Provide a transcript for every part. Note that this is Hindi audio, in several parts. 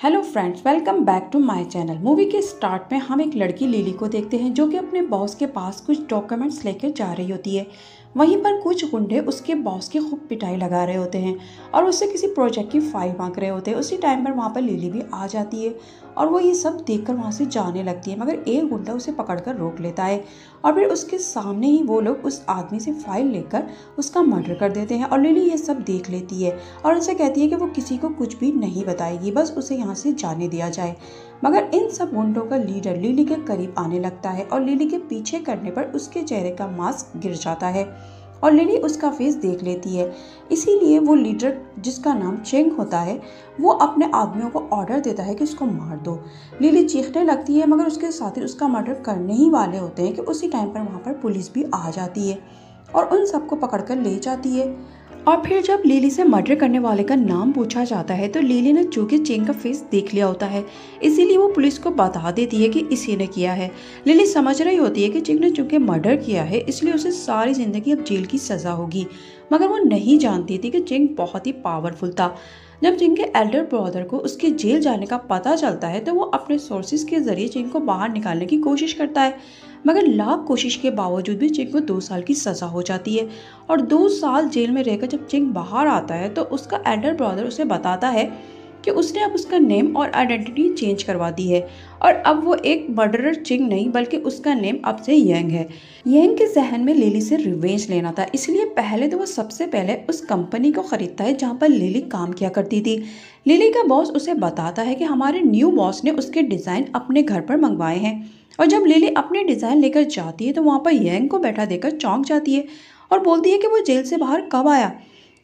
Hello friends, welcome back to my channel. Movie के स्टार्ट में हम एक लड़की लिली को देखते हैं जो कि अपने बॉस के पास कुछ डॉक्यूमेंट्स लेकर जा रही होती है। वहीं पर कुछ गुंडे उसके बॉस की खूब पिटाई लगा रहे होते हैं और उससे किसी प्रोजेक्ट की फाइल मांग रहे होते हैं। उसी टाइम पर वहाँ पर लिली भी आ जाती है और वो ये सब देखकर वहाँ से जाने लगती है, मगर एक गुंडा उसे पकड़कर रोक लेता है और फिर उसके सामने ही वो लोग उस आदमी से फाइल लेकर उसका मर्डर कर देते हैं। और लिली ये सब देख लेती है और उनसे कहती है कि वो किसी को कुछ भी नहीं बताएगी, बस उसे यहाँ से जाने दिया जाए। मगर इन सब गुंडों का लीडर लिली के करीब आने लगता है और लिली के पीछे करने पर उसके चेहरे का मास्क गिर जाता है और लिली उसका फेस देख लेती है। इसीलिए वो लीडर, जिसका नाम चेंग होता है, वो अपने आदमियों को ऑर्डर देता है कि उसको मार दो। लिली चीखने लगती है, मगर उसके साथी उसका मर्डर करने ही वाले होते हैं कि उसी टाइम पर वहाँ पर पुलिस भी आ जाती है और उन सबको पकड़कर ले जाती है। और फिर जब लिली से मर्डर करने वाले का नाम पूछा जाता है तो लिली ने चूंकि चेंग का फेस देख लिया होता है, इसीलिए वो पुलिस को बता देती है कि इसी ने किया है। लिली समझ रही होती है कि चेंग ने चूंकि मर्डर किया है इसलिए उसे सारी जिंदगी अब जेल की सजा होगी, मगर वो नहीं जानती थी कि चेंग बहुत ही पावरफुल था। जब चिंग के एल्डर ब्रदर को उसके जेल जाने का पता चलता है तो वो अपने सोर्सेज के जरिए चिंग को बाहर निकालने की कोशिश करता है, मगर लाख कोशिश के बावजूद भी चिंग को 2 साल की सजा हो जाती है। और 2 साल जेल में रहकर जब चिंग बाहर आता है तो उसका एल्डर ब्रदर उसे बताता है कि उसने अब उसका नेम और आइडेंटिटी चेंज करवा दी है और अब वो एक मर्डरर चिंग नहीं बल्कि उसका नेम अब से यंग है। यंग के जहन में लिली से रिवेंज लेना था, इसलिए पहले तो वो सबसे पहले उस कंपनी को खरीदता है जहाँ पर लिली काम किया करती थी। लिली का बॉस उसे बताता है कि हमारे न्यू बॉस ने उसके डिज़ाइन अपने घर पर मंगवाए हैं। और जब लिली अपने डिज़ाइन लेकर जाती है तो वहाँ पर यंग को बैठा देकर चौंक जाती है और बोलती है कि वो जेल से बाहर कब आया।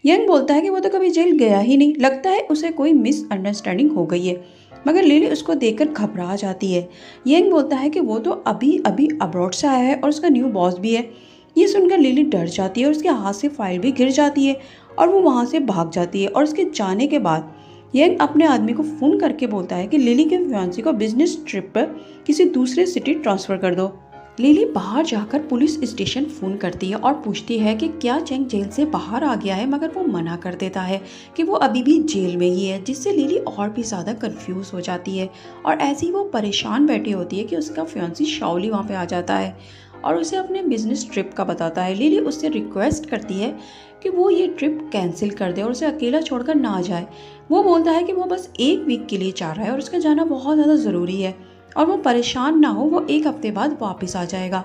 यंग बोलता है कि वो तो कभी जेल गया ही नहीं, लगता है उसे कोई मिसअंडरस्टैंडिंग हो गई है। मगर लिली उसको देखकर घबरा जाती है। यंग बोलता है कि वो तो अभी अभी अब्रॉड से आया है और उसका न्यू बॉस भी है। ये सुनकर लिली डर जाती है और उसके हाथ से फाइल भी गिर जाती है और वो वहाँ से भाग जाती है। और उसके जाने के बाद यंग अपने आदमी को फ़ोन करके बोलता है कि लिली के फियांसी को बिजनेस ट्रिप पर किसी दूसरे सिटी ट्रांसफ़र कर दो। लिली बाहर जाकर पुलिस स्टेशन फ़ोन करती है और पूछती है कि क्या चेंग जेल से बाहर आ गया है, मगर वो मना कर देता है कि वो अभी भी जेल में ही है, जिससे लिली और भी ज़्यादा कंफ्यूज हो जाती है। और ऐसे ही वो परेशान बैठी होती है कि उसका फियांसी शाओली वहाँ पे आ जाता है और उसे अपने बिजनेस ट्रिप का बताता है। लिली उससे रिक्वेस्ट करती है कि वो ये ट्रिप कैंसिल कर दे और उसे अकेला छोड़कर ना जाए। वो बोलता है कि वो बस 1 वीक के लिए जा रहा है और उसका जाना बहुत ज़्यादा ज़रूरी है और वो परेशान ना हो, वो 1 हफ्ते बाद वापस आ जाएगा।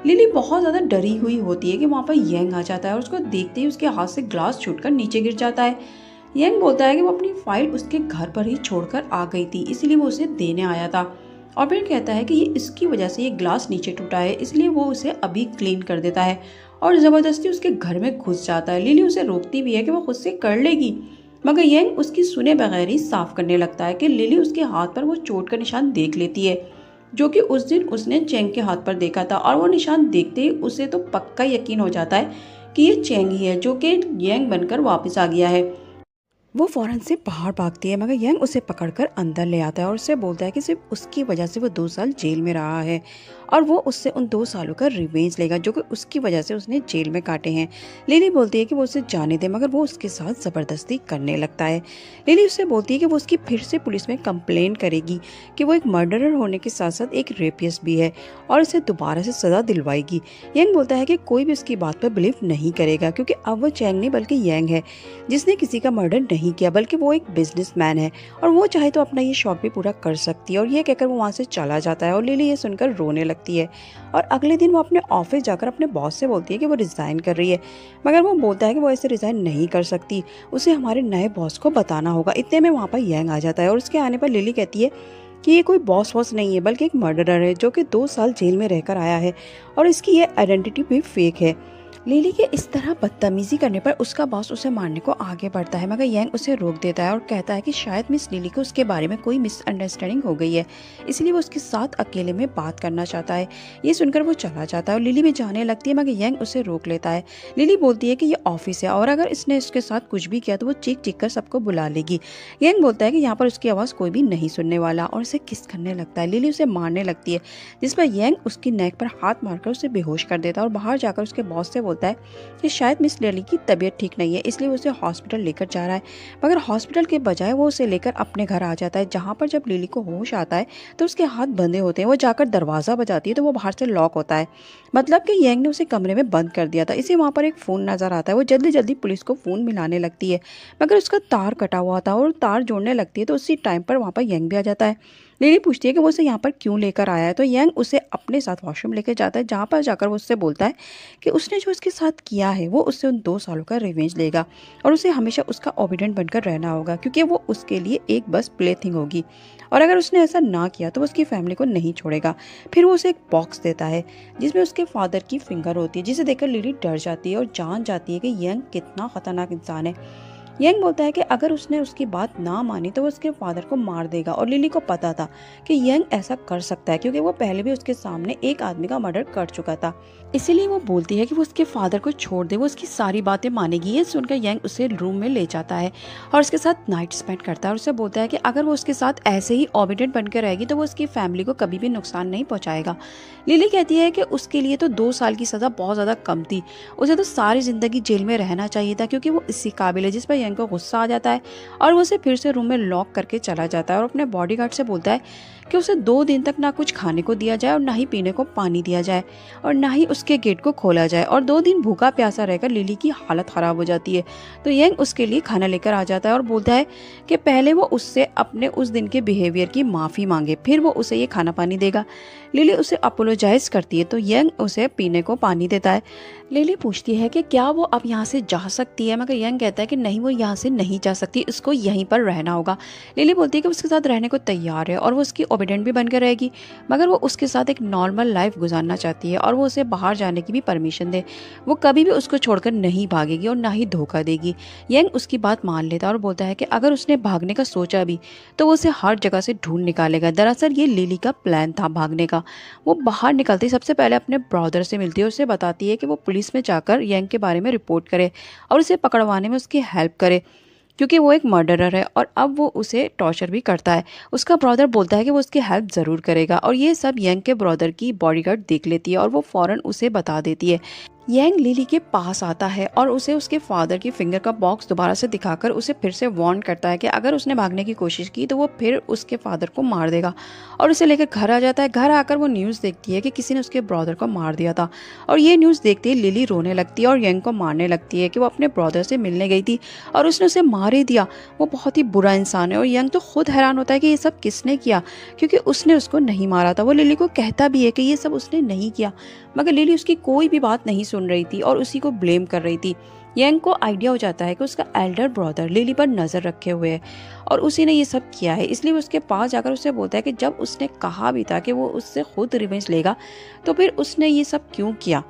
लिली बहुत ज़्यादा डरी हुई होती है कि वहाँ पर यंग आ जाता है और उसको देखते ही उसके हाथ से ग्लास छूटकर नीचे गिर जाता है। यंग बोलता है कि वो अपनी फाइल उसके घर पर ही छोड़कर आ गई थी, इसलिए वो उसे देने आया था। और फिर कहता है कि ये इसकी वजह से ये ग्लास नीचे टूटा है, इसलिए वो उसे अभी क्लीन कर देता है और ज़बरदस्ती उसके घर में घुस जाता है। लिली उसे रोकती भी है कि वो खुद से कर लेगी, मगर यंग उसकी सुने बगैर ही साफ करने लगता है कि लिली उसके हाथ पर वो चोट का निशान देख लेती है जो कि उस दिन उसने चेंग के हाथ पर देखा था। और वो निशान देखते ही उसे तो पक्का यकीन हो जाता है कि ये चेंग ही है जो कि यंग बनकर वापस आ गया है। वो फौरन से बाहर भागती है, मगर यंग उसे पकड़कर अंदर ले आता है और उससे बोलता है कि सिर्फ उसकी वजह से वो 2 साल जेल में रहा है और वो उससे उन 2 सालों का रिवेंज लेगा जो कि उसकी वजह से उसने जेल में काटे हैं। लिली बोलती है कि वो उसे जाने दे, मगर वो उसके साथ ज़बरदस्ती करने लगता है। लिली उससे बोलती है कि वो उसकी फिर से पुलिस में कंप्लेन करेगी कि वो एक मर्डरर होने के साथ साथ एक रेपिस्ट भी है और उसे दोबारा से सज़ा दिलवाएगी। यंग बोलता है कि कोई भी उसकी बात पर बिलीव नहीं करेगा क्योंकि अब वो चेंग नहीं बल्कि यंग है जिसने किसी का मर्डर नहीं किया, बल्कि वो एक बिजनेसमैन है और वो चाहे तो अपना ये शौक भी पूरा कर सकती है। और ये कहकर वो वहाँ से चला जाता है और लिली ये सुनकर रोने लगती है। और अगले दिन वो अपने ऑफिस जाकर अपने बॉस से बोलती है कि वो रिज़ाइन कर रही है, मगर वो बोलता है कि वो ऐसे रिज़ाइन नहीं कर सकती, उसे हमारे नए बॉस को बताना होगा। इतने में वहाँ पर यंग आ जाता है और उसके आने पर लिली कहती है कि ये कोई बॉस वॉस नहीं है बल्कि एक मर्डरर है जो कि 2 साल जेल में रहकर आया है और इसकी ये आइडेंटिटी भी फेक है। लिली के इस तरह बदतमीजी करने पर उसका बॉस उसे मारने को आगे बढ़ता है, मगर यंग उसे रोक देता है और कहता है कि शायद मिस लिली को उसके बारे में कोई मिसअंडरस्टैंडिंग हो गई है, इसलिए वो उसके साथ अकेले में बात करना चाहता है। ये सुनकर वो चला जाता है और लिली भी जाने लगती है, मगर यंग उसे रोक लेता है। लिली बोलती है कि ये ऑफिस है और अगर इसने इसके साथ कुछ भी किया तो वो चीख चीख कर सबको बुला लेगी। यंग बोलता है कि यहाँ पर उसकी आवाज़ कोई भी नहीं सुनने वाला और उसे किस करने लगता है। लिली उसे मारने लगती है, जिस पर यंग उसकी नेक पर हाथ मारकर उसे बेहोश कर देता है और बाहर जाकर उसके बॉस से बोलता है कि शायद मिस लिली की तबीयत ठीक नहीं है, इसलिए वो उसे हॉस्पिटल लेकर जा रहा है। मगर हॉस्पिटल के बजाय वो उसे लेकर अपने घर आ जाता है, जहाँ पर जब लिली को होश आता है तो उसके हाथ बंधे होते हैं। वो जाकर दरवाज़ा बजाती है तो वो बाहर से लॉक होता है, मतलब कि यंग ने उसे कमरे में बंद कर दिया था। इसे वहाँ पर एक फ़ोन नज़र आता है। वो जल्दी जल्दी पुलिस को फ़ोन मिलाने लगती है, मगर उसका तार कटा हुआ था और तार जोड़ने लगती है तो उसी टाइम पर वहाँ पर यंग भी आ जाता है। लिली पूछती है कि वो उसे यहाँ पर क्यों लेकर आया है, तो यंग उसे अपने साथ वॉशरूम लेकर जाता है, जहाँ पर जाकर वो उससे बोलता है कि उसने जो उसके साथ किया है वो उससे उन 2 सालों का रिवेंज लेगा और उसे हमेशा उसका ओबिडेंट बनकर रहना होगा, क्योंकि वो उसके लिए एक बस प्ले थिंग होगी और अगर उसने ऐसा ना किया तो वो उसकी फैमिली को नहीं छोड़ेगा। फिर वो उसे एक बॉक्स देता है जिसमें उसके फादर की फिंगर होती है, जिसे देखकर लिली डर जाती है और जान जाती है कि यंग कितना खतरनाक इंसान है। यंग बोलता है कि अगर उसने उसकी बात ना मानी तो वो उसके फादर को मार देगा और लिली को पता था कि यंग ऐसा कर सकता है, क्योंकि वो पहले भी उसके सामने एक आदमी का मर्डर कर चुका था। इसीलिए वो बोलती है कि वो उसके फादर को छोड़ दे, वो उसकी सारी बातें मानेगी। ये सुनकर यंग उसे रूम में ले जाता है और उसके साथ नाइट स्पेंड करता है और उसे बोलता है कि अगर वो उसके साथ ऐसे ही ओबिडेंट बनकर रहेगी तो वो उसकी फैमिली को कभी भी नुकसान नहीं पहुंचाएगा। लिली कहती है कि उसके लिए तो 2 साल की सज़ा बहुत ज़्यादा कम थी, उसे तो सारी ज़िंदगी जेल में रहना चाहिए था, क्योंकि वो इसी काबिल है। जिस पर यंग को गुस्सा आ जाता है और वो उसे फिर से रूम में लॉक करके चला जाता है और अपने बॉडीगार्ड से बोलता है कि उसे 2 दिन तक ना कुछ खाने को दिया जाए और ना ही पीने को पानी दिया जाए और ना ही उसके गेट को खोला जाए, और 2 दिन भूखा प्यासा रहकर लिली की हालत ख़राब हो जाती है। तो यंग उसके लिए खाना लेकर आ जाता है और बोलता है कि पहले वो उससे अपने उस दिन के बिहेवियर की माफ़ी मांगे, फिर वो उसे ये खाना पानी देगा। लिली उसे अपोलोजाइज करती है तो यंग उसे पीने को पानी देता है। लिली पूछती है कि क्या वो अब यहाँ से जा सकती है, मगर यंग कहता है कि नहीं, वो यहाँ से नहीं जा सकती, उसको यहीं पर रहना होगा। लिली बोलती है कि उसके साथ रहने को तैयार है और वो उसकी ओबिडेंट भी बनकर रहेगी, मगर वो उसके साथ एक नॉर्मल लाइफ गुजारना चाहती है और वो उसे बाहर जाने की भी परमिशन दे। वो कभी भी उसको छोड़कर नहीं भागेगी और ना ही धोखा देगी। यंग उसकी बात मान लेता है और बोलता है कि अगर उसने भागने का सोचा भी तो वो उसे हर जगह से ढूंढ निकालेगा। दरअसल ये लिली का प्लान था भागने का। वो बाहर निकलती सबसे पहले अपने ब्रदर से मिलती है और उसे बताती है कि वो पुलिस में जाकर यंग के बारे में रिपोर्ट करे और उसे पकड़वाने में उसकी हेल्प करे, क्योंकि वो एक मर्डरर है और अब वो उसे टॉर्चर भी करता है। उसका ब्रदर बोलता है कि वो उसकी हेल्प ज़रूर करेगा और ये सब यंग के ब्रदर की बॉडीगार्ड देख लेती है और वो फ़ौरन उसे बता देती है। यंग लिली के पास आता है और उसे उसके फादर की फिंगर का बॉक्स दोबारा से दिखाकर उसे फिर से वार्न करता है कि अगर उसने भागने की कोशिश की तो वो फिर उसके फादर को मार देगा, और उसे लेकर घर आ जाता है। घर आकर वो न्यूज़ देखती है कि किसी ने उसके ब्रदर को मार दिया था, और ये न्यूज़ देखते ही लिली रोने लगती है और यंग को मारने लगती है कि वो अपने ब्रदर से मिलने गई थी और उसने उसे मार ही दिया, वो बहुत ही बुरा इंसान है। और यंग तो खुद हैरान होता है कि ये सब किसने किया, क्योंकि उसने उसको नहीं मारा था। वो लिली को कहता भी है कि ये सब उसने नहीं किया, मगर लिली उसकी कोई भी बात नहीं सुन रही थी और उसी को ब्लेम कर रही थी। यंग को आइडिया हो जाता है कि उसका एल्डर ब्रदर लिली पर नज़र रखे हुए है और उसी ने ये सब किया है, इसलिए वो उसके पास जाकर उससे बोलता है कि जब उसने कहा भी था कि वो उससे खुद रिवेंज लेगा तो फिर उसने ये सब क्यों किया।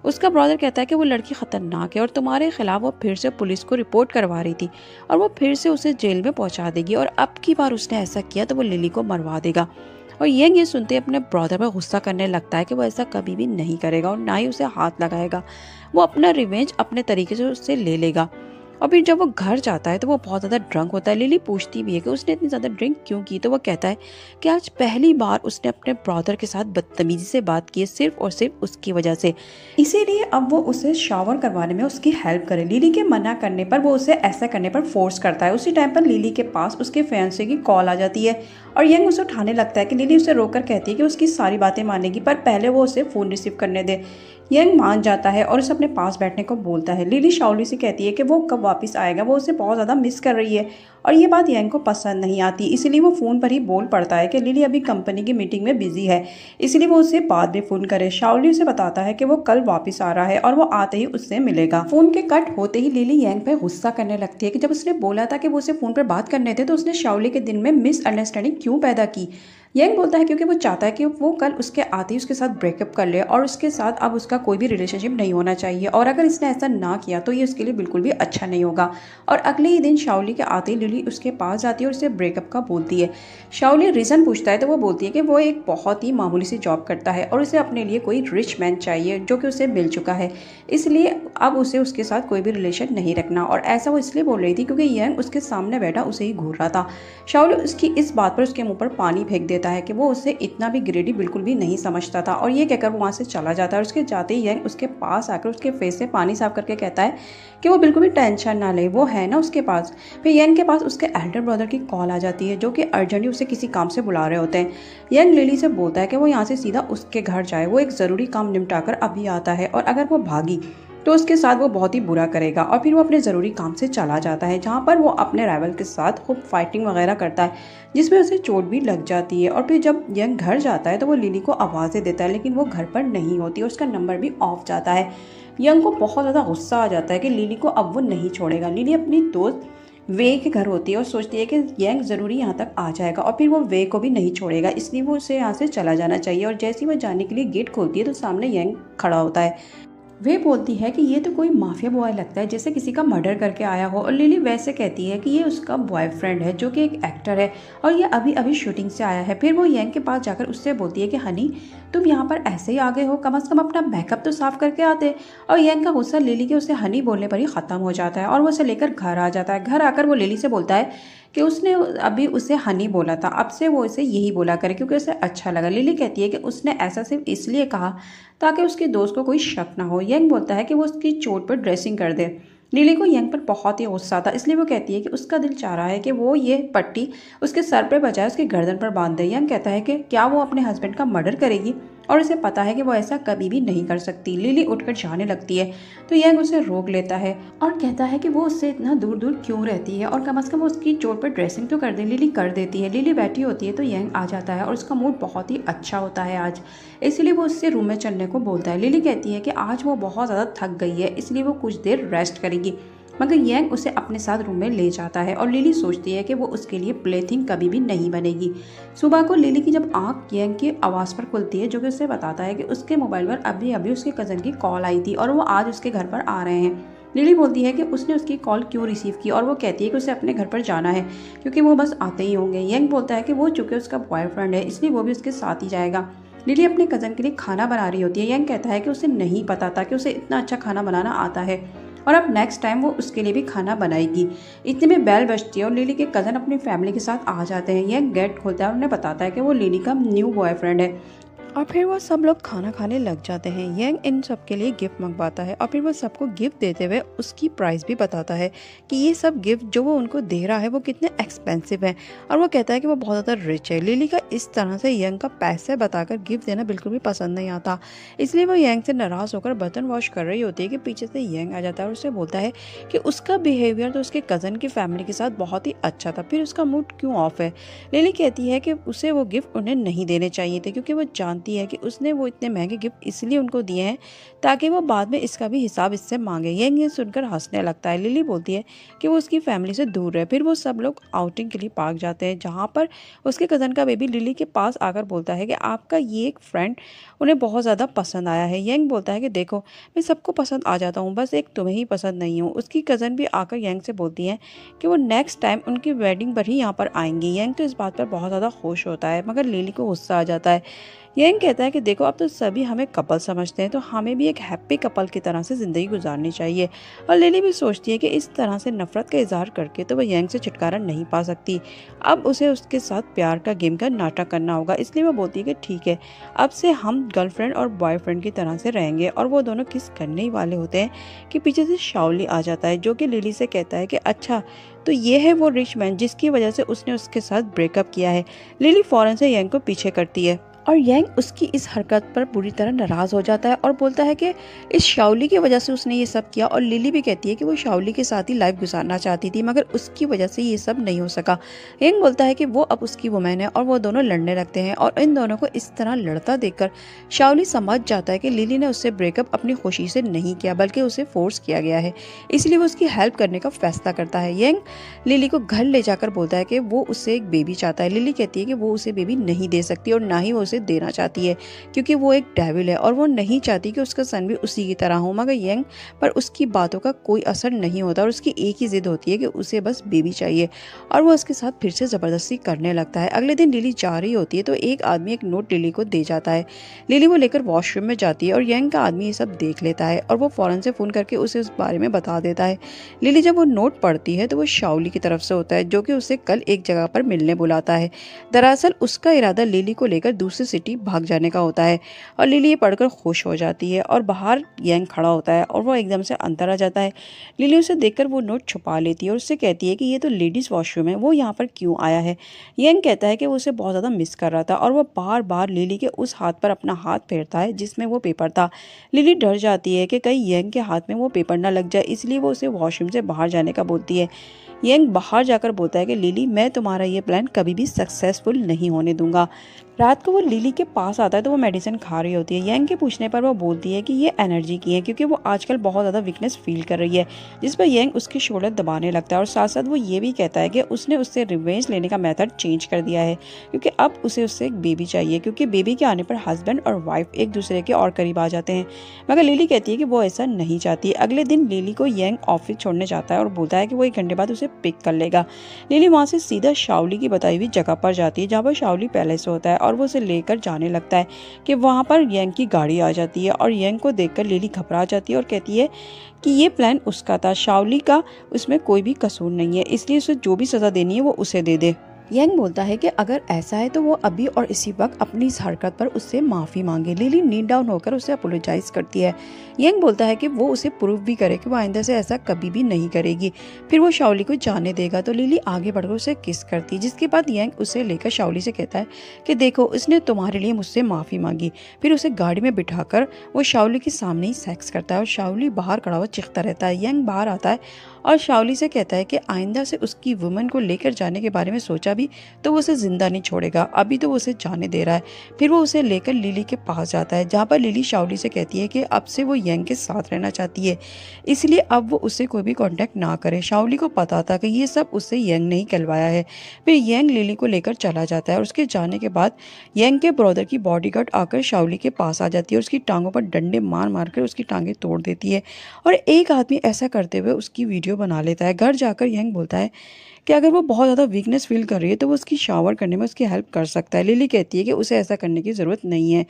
उसका ब्रदर कहता है कि वो लड़की खतरनाक है और तुम्हारे खिलाफ वो फिर से पुलिस को रिपोर्ट करवा रही थी और वो फिर से उसे जेल में पहुंचा देगी, और अब की बार उसने ऐसा किया तो वो लिली को मरवा देगा। और यंग ये सुनते अपने ब्रदर पर गुस्सा करने लगता है कि वो ऐसा कभी भी नहीं करेगा और ना ही उसे हाथ लगाएगा। वो अपना रिवेंज अपने तरीके से उससे ले लेगा। और फिर जब वो घर जाता है तो वो बहुत ज़्यादा ड्रंक होता है। लिली पूछती भी है कि उसने इतनी ज़्यादा ड्रिंक क्यों की, तो वो कहता है कि आज पहली बार उसने अपने ब्रदर के साथ बदतमीजी से बात की है, सिर्फ और सिर्फ उसकी वजह से, इसीलिए अब वो उसे शावर करवाने में उसकी हेल्प करे। लिली के मना करने पर वो उसे ऐसा करने पर फोर्स करता है। उसी टाइम पर लिली के पास उसके फियांसे की कॉल आ जाती है और यंग उसे उठाने लगता है कि लिली उसे रोककर कहती है कि उसकी सारी बातें मानेगी, पर पहले वो उसे फ़ोन रिसीव करने दे। यंग मान जाता है और उसे अपने पास बैठने को बोलता है। लिली शाओली से कहती है कि वो कब वापस आएगा, वो उसे बहुत ज़्यादा मिस कर रही है, और ये बात यंग को पसंद नहीं आती, इसीलिए वो फ़ोन पर ही बोल पड़ता है कि लिली अभी कंपनी की मीटिंग में बिजी है, इसलिए वो उसे बाद में फ़ोन करे। शाओली उसे बताता है कि वो कल वापस आ रहा है और वो आते ही उससे मिलेगा। फ़ोन के कट होते ही लिली यंग पे गुस्सा करने लगती है कि जब उसने बोला था कि वो उसे फ़ोन पर बात करने थे तो उसने शाओली के दिन में मिसअंडरस्टैंडिंग क्यों पैदा की। यंग बोलता है क्योंकि वो चाहता है कि वो कल उसके आते ही उसके साथ ब्रेकअप कर ले और उसके साथ अब उसका कोई भी रिलेशनशिप नहीं होना चाहिए, और अगर इसने ऐसा ना किया तो ये उसके लिए बिल्कुल भी अच्छा नहीं होगा। और अगले ही दिन शाओली के आते ही लिली लिली उसके पास जाती है और उसे ब्रेकअप का बोलती है। शाओली रीज़न पूछता है तो वो बोलती है कि वो एक बहुत ही मामूली सी जॉब करता है और उसे अपने लिए कोई रिच मैन चाहिए जो कि उसे मिल चुका है, इसलिए अब उसे उसके साथ कोई भी रिलेशन नहीं रखना। और ऐसा वो इसलिए बोल रही थी क्योंकि यंग उसके सामने बैठा उसे ही घूर रहा था। शाओली उसकी इस बात पर उसके मुंह पर पानी फेंक देता है कि वो उसे इतना भी ग्रेडी बिल्कुल भी नहीं समझता था, और ये कहकर वो वहाँ से चला जाता है। और उसके जाते ही यंग उसके पास आकर उसके फेस से पानी साफ करके कहता है कि वो बिल्कुल भी टेंशन ना ले, वो है ना उसके पास। फिर यंग के पास उसके एल्डर ब्रदर की कॉल आ जाती है जो कि अर्जेंटली उसे किसी काम से बुला रहे होते हैं। यंग लिली से बोलता है कि वो यहाँ से सीधा उसके घर जाए, वो एक ज़रूरी काम निपटाकर अभी आता है और अगर वो भागी तो उसके साथ वो बहुत ही बुरा करेगा। और फिर वो अपने ज़रूरी काम से चला जाता है जहाँ पर वो अपने राइवल के साथ खूब फाइटिंग वगैरह करता है जिसमें उसे चोट भी लग जाती है। और फिर जब यंग घर जाता है तो वो लिली को आवाज़ें देता है लेकिन वो घर पर नहीं होती और उसका नंबर भी ऑफ जाता है। यंग को बहुत ज़्यादा गुस्सा आ जाता है कि लिली को अब वो नहीं छोड़ेगा। लिली अपनी दोस्त वे के घर होती है और सोचती है कि यंग ज़रूरी यहाँ तक आ जाएगा और फिर वो वे को भी नहीं छोड़ेगा, इसलिए वो उसे यहाँ से चला जाना चाहिए। और जैसे ही वो जाने के लिए गेट खोलती है तो सामने यंग खड़ा होता है। वे बोलती है कि ये तो कोई माफिया बॉय लगता है, जैसे किसी का मर्डर करके आया हो। और लिली वैसे कहती है कि ये उसका बॉयफ्रेंड है जो कि एक एक्टर है और ये अभी अभी शूटिंग से आया है। फिर वो यंग के पास जाकर उससे बोलती है कि हनी तुम यहाँ पर ऐसे ही आ गए हो, कम से कम अपना बैकअप तो साफ करके आते। और यंग का गुस्सा लिली के उसे हनी बोलने पर ही ख़त्म हो जाता है और वो उसे लेकर घर आ जाता है। घर आकर वो लिली से बोलता है कि उसने अभी उसे हनी बोला था, अब से वो इसे यही बोला करे क्योंकि उसे अच्छा लगा। लिली कहती है कि उसने ऐसा सिर्फ इसलिए कहा ताकि उसके दोस्त को कोई शक ना हो। यंग बोलता है कि वो उसकी चोट पर ड्रेसिंग कर दे। लिली को यंग पर बहुत ही गुस्सा था, इसलिए वो कहती है कि उसका दिल चाह रहा है कि वो ये पट्टी उसके सर पे बजाय उसके गर्दन पर बांध दे। यंग कहता है कि क्या वो अपने हस्बैंड का मर्डर करेगी और उसे पता है कि वो ऐसा कभी भी नहीं कर सकती। लिली उठकर जाने लगती है तो यंग उसे रोक लेता है और कहता है कि वो उससे इतना दूर दूर क्यों रहती है और कम से कम उसकी चोट पर ड्रेसिंग तो कर दे। लिली कर देती है। लिली बैठी होती है तो यंग आ जाता है और उसका मूड बहुत ही अच्छा होता है आज, इसलिए वो उससे रूम में चलने को बोलता है। लिली कहती है कि आज वो बहुत ज़्यादा थक गई है इसलिए वो कुछ देर रेस्ट करेगी, मगर यंग उसे अपने साथ रूम में ले जाता है और लिली सोचती है कि वो उसके लिए प्लेथिंग कभी भी नहीं बनेगी। सुबह को लिली की जब आंख यंग की आवाज़ पर खुलती है जो कि उसे बताता है कि उसके मोबाइल पर अभी अभी उसके कज़न की कॉल आई थी और वो आज उसके घर पर आ रहे हैं। लिली बोलती है कि उसने उसकी कॉल क्यों रिसीव की और वो कहती है कि उसे अपने घर पर जाना है क्योंकि वो बस आते ही होंगे। यंग बोलता है कि वो चूँकि उसका बॉयफ्रेंड है इसलिए वो भी उसके साथ ही जाएगा। लिली अपने कज़न के लिए खाना बना रही होती है। यंग कहता है कि उसे नहीं पता था कि उसे इतना अच्छा खाना बनाना आता है और अब नेक्स्ट टाइम वो उसके लिए भी खाना बनाएगी। इतने में बेल बजती है और लिली के कज़न अपनी फैमिली के साथ आ जाते हैं। यंग गेट खोलता है और उन्हें बताता है कि वो लिली का न्यू बॉयफ्रेंड है और फिर वो सब लोग खाना खाने लग जाते हैं। यंग इन सब के लिए गिफ्ट मंगवाता है और फिर वो सबको गिफ्ट देते हुए उसकी प्राइस भी बताता है कि ये सब गिफ्ट जो वो उनको दे रहा है वो कितने एक्सपेंसिव हैं और वो कहता है कि वो बहुत ज़्यादा रिच है। लिली का इस तरह से यंग का पैसे बताकर गिफ्ट देना बिल्कुल भी पसंद नहीं आता, इसलिए वो यंग से नाराज़ होकर बर्तन वॉश कर रही होती है कि पीछे से यंग आ जाता है और उससे बोलता है कि उसका बिहेवियर तो उसके कज़न की फैमिली के साथ बहुत ही अच्छा था, फिर उसका मूड क्यों ऑफ है। लिली कहती है कि उसे वो गिफ्ट उन्हें नहीं देने चाहिए थे क्योंकि वो जानती है कि उसने वो इतने महंगे गिफ्ट इसलिए उनको दिए हैं ताकि वो बाद में इसका भी हिसाब इससे मांगे। यंग ये सुनकर हंसने लगता है। लिली बोलती है कि वो उसकी फैमिली से दूर रहे। फिर वो सब लोग आउटिंग के लिए पार्क जाते हैं जहाँ पर उसके कज़न का बेबी लिली के पास आकर बोलता है कि आपका ये एक फ्रेंड उन्हें बहुत ज़्यादा पसंद आया है। यंग बोलता है कि देखो मैं सबको पसंद आ जाता हूँ, बस एक तुम्हें ही पसंद नहीं हूँ। उसकी कज़न भी आकर यंग से बोलती है कि वो नेक्स्ट टाइम उनकी वेडिंग पर ही यहाँ पर आएंगी। यंग तो इस बात पर बहुत ज़्यादा खुश होता है मगर लिली को गुस्सा आ जाता है। यंग कहता है कि देखो अब तो सभी हमें कपल समझते हैं तो हमें भी एक हैप्पी कपल की तरह से ज़िंदगी गुजारनी चाहिए। और लिली भी सोचती है कि इस तरह से नफरत का इजहार करके तो वह यंग से छुटकारा नहीं पा सकती, अब उसे उसके साथ प्यार का गेम का नाटक करना होगा। इसलिए वो बोलती है कि ठीक है अब से हम गर्लफ्रेंड और बॉयफ्रेंड की तरह से रहेंगे। और वो दोनों किस करने ही वाले होते हैं कि पीछे से शाओली आ जाता है जो कि लिली से कहता है कि अच्छा तो ये है वो रिच मैन जिसकी वजह से उसने उसके साथ ब्रेकअप किया है। लिली फौरन से यंग को पीछे करती है और यंग उसकी इस हरकत पर बुरी तरह नाराज़ हो जाता है और बोलता है कि इस शाओली की वजह से उसने ये सब किया। और लिली भी कहती है कि वो शाओली के साथ ही लाइफ गुजारना चाहती थी मगर उसकी वजह से ये सब नहीं हो सका। यंग बोलता है कि वो अब उसकी वुमेन है और वो दोनों लड़ने लगते हैं और इन दोनों को इस तरह लड़ता देखकर शाओली समझ जाता है कि लिली ने उससे ब्रेकअप अपनी खुशी से नहीं किया बल्कि उसे फोर्स किया गया है, इसलिए वो उसकी हेल्प करने का फैसला करता है। यंग लिली को घर ले जाकर बोलता है कि वो उससे एक बेबी चाहता है। लिली कहती है कि वो उसे बेबी नहीं दे सकती और ना ही वो उसे उसे देना चाहती है क्योंकि वो एक डेविल है और वो नहीं चाहती कि उसका सन भी उसी की तरह हो। मगर यंग पर उसकी बातों का कोई असर नहीं होता और उसकी एक ही जिद होती है कि उसे बस बेबी चाहिए और वो उसके साथ फिर से ज़बरदस्ती करने लगता है। अगले दिन लिली जा रही होती है तो एक आदमी एक नोट लिली को दे जाता है। लिली वो लेकर वॉशरूम में जाती है और यंग का आदमी ये सब देख लेता है और वो फ़ौरन से फ़ोन करके उसे उस बारे में बता देता है। लिली जब वो नोट पढ़ती है तो वो शाओली की तरफ से होता है जो कि उसे कल एक जगह पर मिलने बुलाता है। दरअसल उसका इरादा लिली को लेकर दूसरी सिटी भाग जाने का होता है और लिली ये पढ़कर खुश हो जाती है और बाहर यंग खड़ा होता है और वो एकदम से अंदर आ जाता है। लिली उसे देखकर वो नोट छुपा लेती है और उससे कहती है कि ये तो लेडीज़ वॉशरूम है, वो यहाँ पर क्यों आया है। यंग कहता है कि वो उसे बहुत ज़्यादा मिस कर रहा था और वो बार बार लिली के उस हाथ पर अपना हाथ फेरता है जिसमें वो पेपर था। लिली डर जाती है कि कहीं यंग के हाथ में वो पेपर ना लग जाए, इसलिए वो उसे वॉशरूम से बाहर जाने का बोलती है। यंग बाहर जाकर बोलता है कि लिली, मैं तुम्हारा ये प्लान कभी भी सक्सेसफुल नहीं होने दूंगा। रात को वो लिली के पास आता है तो वो मेडिसिन खा रही होती है। यंग के पूछने पर वो बोलती है कि ये एनर्जी की है क्योंकि वो आजकल बहुत ज़्यादा वीकनेस फील कर रही है, जिस पर यंग उसकी शोल्डर दबाने लगता है और साथ साथ वो ये भी कहता है कि उसने उससे रिवेंज लेने का मेथड चेंज कर दिया है क्योंकि अब उसे उससे एक बेबी चाहिए, क्योंकि बेबी के आने पर हस्बैंड और वाइफ एक दूसरे के और करीब आ जाते हैं। मगर लिली कहती है कि वो ऐसा नहीं चाहती। अगले दिन लिली को यंग ऑफिस छोड़ने जाता है और बोलता है कि वो 1 घंटे बाद उसे पिक कर लेगा। लिली वहाँ से सीधा शाओली की बताई हुई जगह पर जाती है जहाँ पर शाओली पहले से होता है और वो उसे लेकर जाने लगता है कि वहाँ पर यंग की गाड़ी आ जाती है और यंग को देखकर लिली घबरा जाती है और कहती है कि ये प्लान उसका था, शाओली का उसमें कोई भी कसूर नहीं है, इसलिए उसे जो भी सज़ा देनी है वो उसे दे दे। यंग बोलता है कि अगर ऐसा है तो वो अभी और इसी वक्त अपनी इस हरकत पर उससे माफ़ी मांगे। लिली नीड डाउन होकर उसे अपोलोजाइज करती है। यंग बोलता है कि वो उसे प्रूव भी करे कि वो आइंदा से ऐसा कभी भी नहीं करेगी। फिर वो शाओली को जाने देगा तो लिली आगे बढ़कर उसे किस करती है, जिसके बाद यंग उसे लेकर शाओली से कहता है कि देखो, उसने तुम्हारे लिए मुझसे माफ़ी मांगी। फिर उसे गाड़ी में बिठाकर वो शाओली के सामने ही सेक्स करता है और शाओली बाहर खड़ा हुआ चिखता रहता है। यंग बाहर आता है और शाओली से कहता है कि आइंदा से उसकी वुमन को लेकर जाने के बारे में सोचा भी तो वो उसे जिंदा नहीं छोड़ेगा, अभी तो वो उसे जाने दे रहा है। फिर वो उसे लेकर लिली के पास जाता है जहाँ पर लिली शाओली से कहती है कि अब से वो यंग के साथ रहना चाहती है, इसलिए अब वो उससे कोई भी कांटेक्ट ना करे। शाओली को पता था कि ये सब उससे यंग ने ही करवाया है। फिर यंग लिली को लेकर चला जाता है और उसके जाने के बाद यंग के ब्रदर की बॉडीगार्ड आकर शाओली के पास आ जाती है और उसकी टांगों पर डंडे मार मार कर उसकी टांगें तोड़ देती है और एक आदमी ऐसा करते हुए उसकी वीडियो बना लेता है। घर जाकर यंग बोलता है कि अगर वो बहुत ज़्यादा वीकनेस फील कर रही है तो वो उसकी शावर करने में उसकी हेल्प कर सकता है। लिली कहती है कि उसे ऐसा करने की ज़रूरत नहीं है।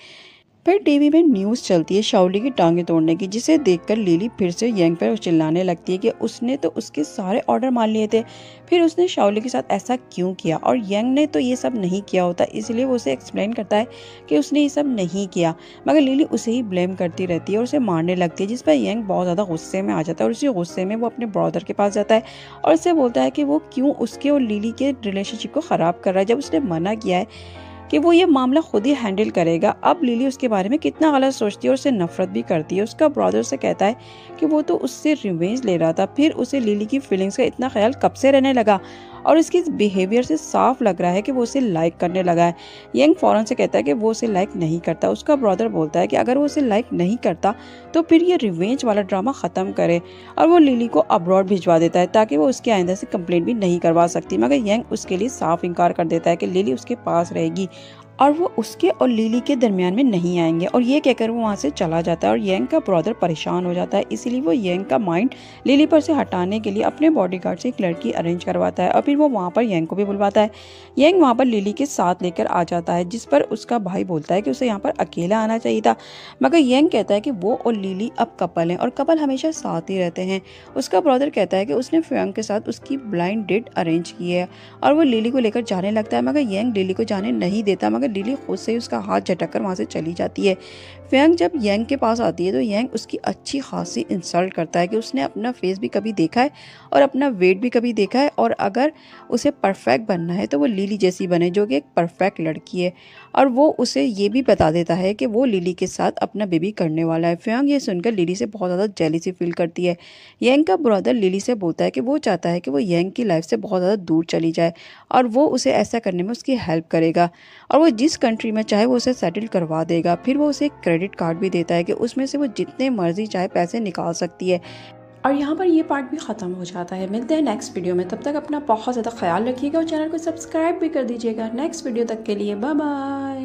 फिर टीवी में न्यूज़ चलती है शाओली की टांगें तोड़ने की, जिसे देखकर लिली फिर से यंग पर चिल्लाने लगती है कि उसने तो उसके सारे ऑर्डर मान लिए थे, फिर उसने शाओली के साथ ऐसा क्यों किया और यंग ने तो ये सब नहीं किया होता, इसलिए वो उसे एक्सप्लेन करता है कि उसने ये सब नहीं किया। मगर लिली उसे ही ब्लेम करती रहती है और उसे मारने लगती है, जिस पर यंग बहुत ज़्यादा गुस्से में आ जाता है और उसी गुस्से में वो अपने ब्रदर के पास जाता है और उससे बोलता है कि वो क्यों उसके और लिली के रिलेशनशिप को ख़राब कर रहा है जब उसने मना किया है कि वो ये मामला खुद ही हैंडल करेगा। अब लिली उसके बारे में कितना गलत सोचती है और उससे नफरत भी करती है। उसका ब्रदर से कहता है कि वो तो उससे रिवेंज ले रहा था, फिर उसे लिली की फीलिंग्स का इतना ख्याल कब से रहने लगा और इसकी बिहेवियर से साफ लग रहा है कि वो उसे लाइक करने लगा है। यंग फौरन से कहता है कि वो उसे लाइक नहीं करता। उसका ब्रदर बोलता है कि अगर वो उसे लाइक नहीं करता तो फिर ये रिवेंज वाला ड्रामा ख़त्म करे और वो लिली को अब्रॉड भिजवा देता है ताकि वो उसके आइंदा से कंप्लेंट भी नहीं करवा सकती। मगर यंग उसके लिए साफ इनकार कर देता है कि लिली उसके पास रहेगी और वो उसके और लिली के दरमियान में नहीं आएंगे और ये कहकर वो वहाँ से चला जाता है और यंग का ब्रदर परेशान हो जाता है, इसीलिए वो यंग का माइंड लिली पर से हटाने के लिए अपने बॉडीगार्ड से एक लड़की अरेंज करवाता है और फिर वो वहाँ पर यंग को भी बुलवाता है। यंग वहाँ पर लिली के साथ लेकर आ जाता है, जिस पर उसका भाई बोलता है कि उसे यहाँ पर अकेला आना चाहिए था, मगर यंग कहता है कि वो और लिली अब कपल हैं और कपल हमेशा साथ ही रहते हैं। उसका ब्रदर कहता है कि उसने फ्योंग के साथ उसकी ब्लाइंड डेट अरेंज की है और वो लिली को लेकर जाने लगता है, मगर यंग लिली को जाने नहीं देता, मगर लिली खुद से ही उसका हाथ झटक कर वहाँ से चली जाती है। फ्योंग जब यंग के पास आती है तो यंग उसकी अच्छी खासी इंसल्ट करता है कि उसने अपना फेस भी कभी देखा है और अपना वेट भी कभी देखा है और अगर उसे परफेक्ट बनना है तो वो लिली जैसी बने जो कि एक परफेक्ट लड़की है, और वो उसे ये भी बता देता है कि वो लिली के साथ अपना बेबी करने वाला है। फ्योंग ये सुनकर लिली से बहुत ज़्यादा जेलसी फील करती है। यंग का ब्रदर लिली से बोलता है कि वो चाहता है कि वो यंग की लाइफ से बहुत ज़्यादा दूर चली जाए और वो उसे ऐसा करने में उसकी हेल्प करेगा और वो जिस कंट्री में चाहे वो उसे सेटल करवा देगा। फिर वो उसे एक क्रेडिट कार्ड भी देता है कि उसमें से वो जितने मर्जी चाहे पैसे निकाल सकती है। और यहाँ पर ये पार्ट भी ख़त्म हो जाता है। मिलते हैं नेक्स्ट वीडियो में, तब तक अपना बहुत ज़्यादा ख्याल रखिएगा और चैनल को सब्सक्राइब भी कर दीजिएगा। नेक्स्ट वीडियो तक के लिए बाय बाय।